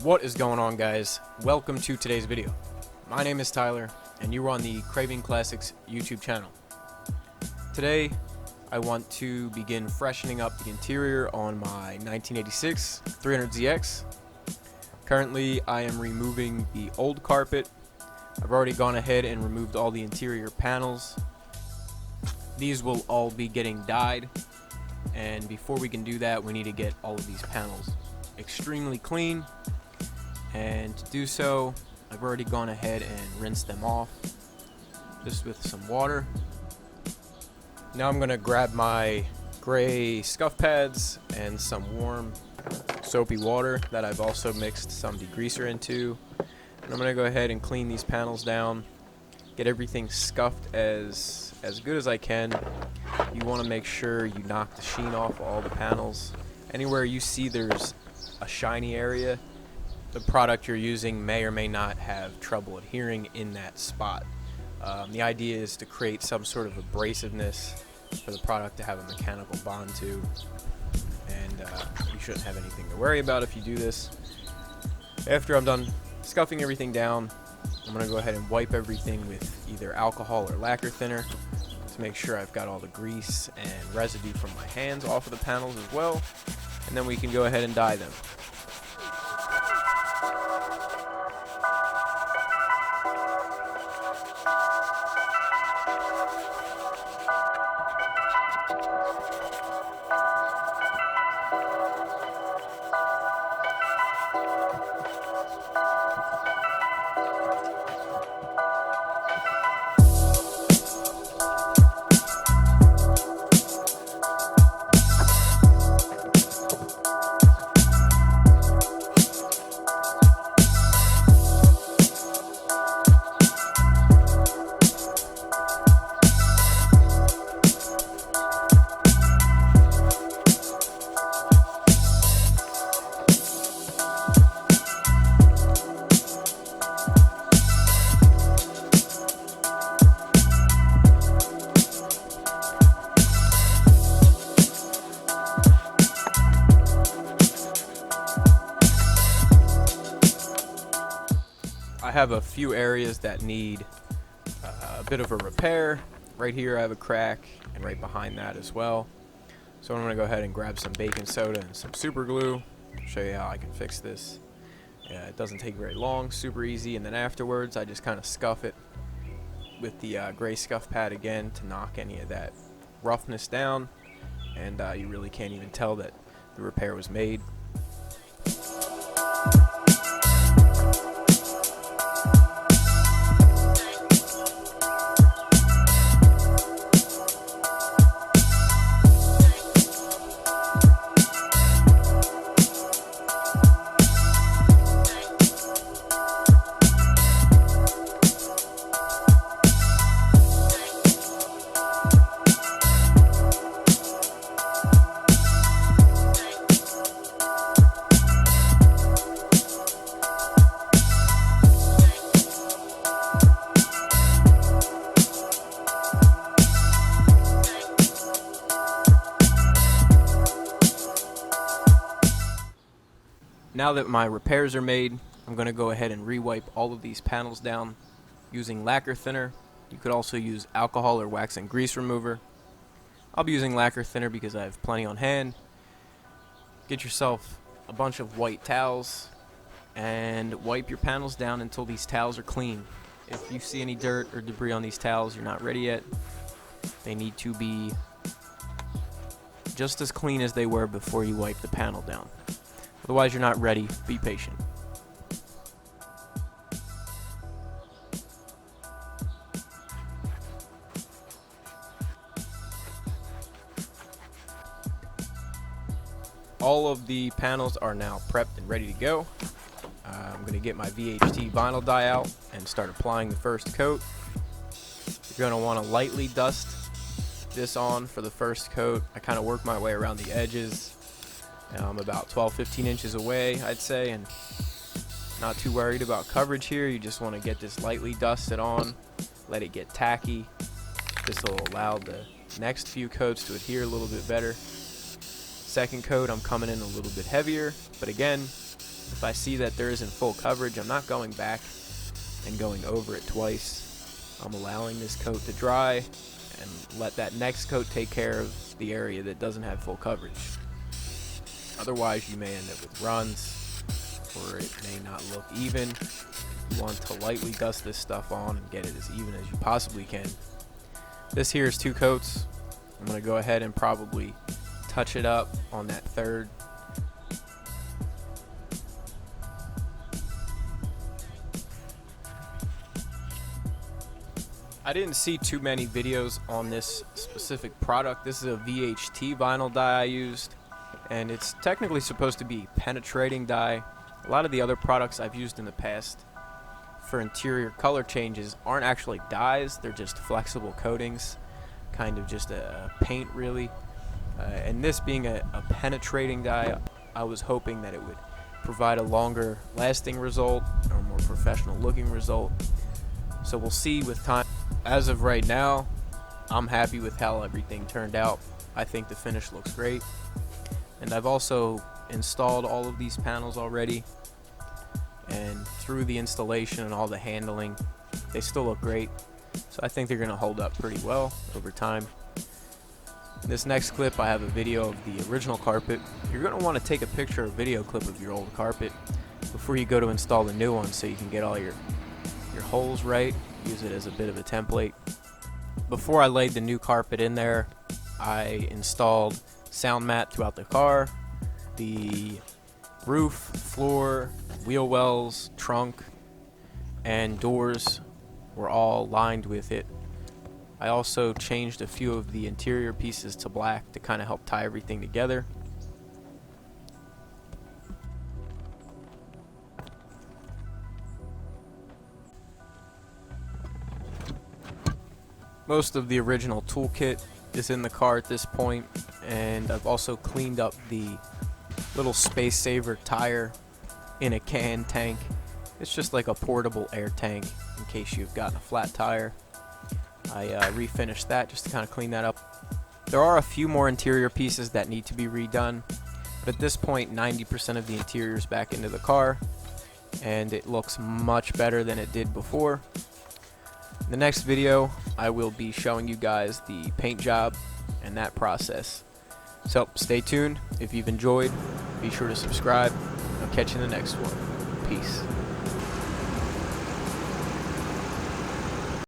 What is going on, guys? Welcome to today's video. My name is Tyler and you are on the Craving Classics YouTube channel. Today I want to begin freshening up the interior on my 1986 300ZX. Currently I am removing the old carpet. I've already gone ahead and removed all the interior panels. These will all be getting dyed, and before we can do that we need to get all of these panels extremely clean. And to do so, I've already gone ahead and rinsed them off just with some water. Now I'm going to grab my gray scuff pads and some warm soapy water that I've also mixed some degreaser into, and I'm going to go ahead and clean these panels down, get everything scuffed as good as I can. You want to make sure you knock the sheen off all the panels. Anywhere you see there's a shiny area, the product you're using may or may not have trouble adhering in that spot. The idea is to create some sort of abrasiveness for the product to have a mechanical bond to, and you shouldn't have anything to worry about if you do this. After I'm done scuffing everything down, I'm going to go ahead and wipe everything with either alcohol or lacquer thinner to make sure I've got all the grease and residue from my hands off of the panels as well, and then we can go ahead and dye them. I have a few areas that need a bit of a repair. Right here I have a crack, and right behind that as well. So I'm going to go ahead and grab some baking soda and some super glue. Show you how I can fix this. It doesn't take very long, super easy, and then afterwards I just kind of scuff it with the gray scuff pad again to knock any of that roughness down, and you really can't even tell that the repair was made. Now that my repairs are made, I'm going to go ahead and re-wipe all of these panels down using lacquer thinner. You could also use alcohol or wax and grease remover. I'll be using lacquer thinner because I have plenty on hand. Get yourself a bunch of white towels and wipe your panels down until these towels are clean. If you see any dirt or debris on these towels, you're not ready yet. They need to be just as clean as they were before you wipe the panel down. Otherwise, you're not ready. Be patient. All of the panels are now prepped and ready to go. I'm going to get my VHT vinyl dye out and start applying the first coat. You're going to want to lightly dust this on for the first coat. I kind of work my way around the edges. I'm about 12-15 inches away, I'd say, and not too worried about coverage here. You just want to get this lightly dusted on, let it get tacky. This will allow the next few coats to adhere a little bit better. Second coat, I'm coming in a little bit heavier, but again, If I see that there isn't full coverage, I'm not going back and going over it twice. I'm allowing this coat to dry and let that next coat take care of the area that doesn't have full coverage. Otherwise, you may end up with runs, or it may not look even. You want to lightly dust this stuff on and get it as even as you possibly can. This here is 2 coats. I'm going to go ahead and probably touch it up on that third. I didn't see too many videos on this specific product. This is a VHT vinyl dye I used, and it's technically supposed to be penetrating dye. A lot of the other products I've used in the past for interior color changes aren't actually dyes, they're just flexible coatings, kind of just a paint really. And this being a penetrating dye, I was hoping that it would provide a longer lasting result or more professional looking result. So we'll see with time. As of right now, I'm happy with how everything turned out. I think the finish looks great. And I've also installed all of these panels already. And through the installation and all the handling, they still look great. So I think they're going to hold up pretty well over time. In this next clip, I have a video of the original carpet. You're going to want to take a picture or video clip of your old carpet before you go to install the new one, so you can get all your holes right, use it as a bit of a template. Before I laid the new carpet in there, I installed sound mat throughout the car, the roof, floor, wheel wells, trunk, and doors were all lined with it. I also changed a few of the interior pieces to black to kind of help tie everything together. Most of the original toolkit is in the car at this point, and I've also cleaned up the little space saver tire in a can tank. It's just like a portable air tank in case you've gotten a flat tire. I refinished that just to kind of clean that up. There are a few more interior pieces that need to be redone, but at this point 90% of the interior is back into the car, and it looks much better than it did before. In the next video, I will be showing you guys the paint job and that process. So stay tuned. If you've enjoyed, be sure to subscribe. I'll catch you in the next one. Peace.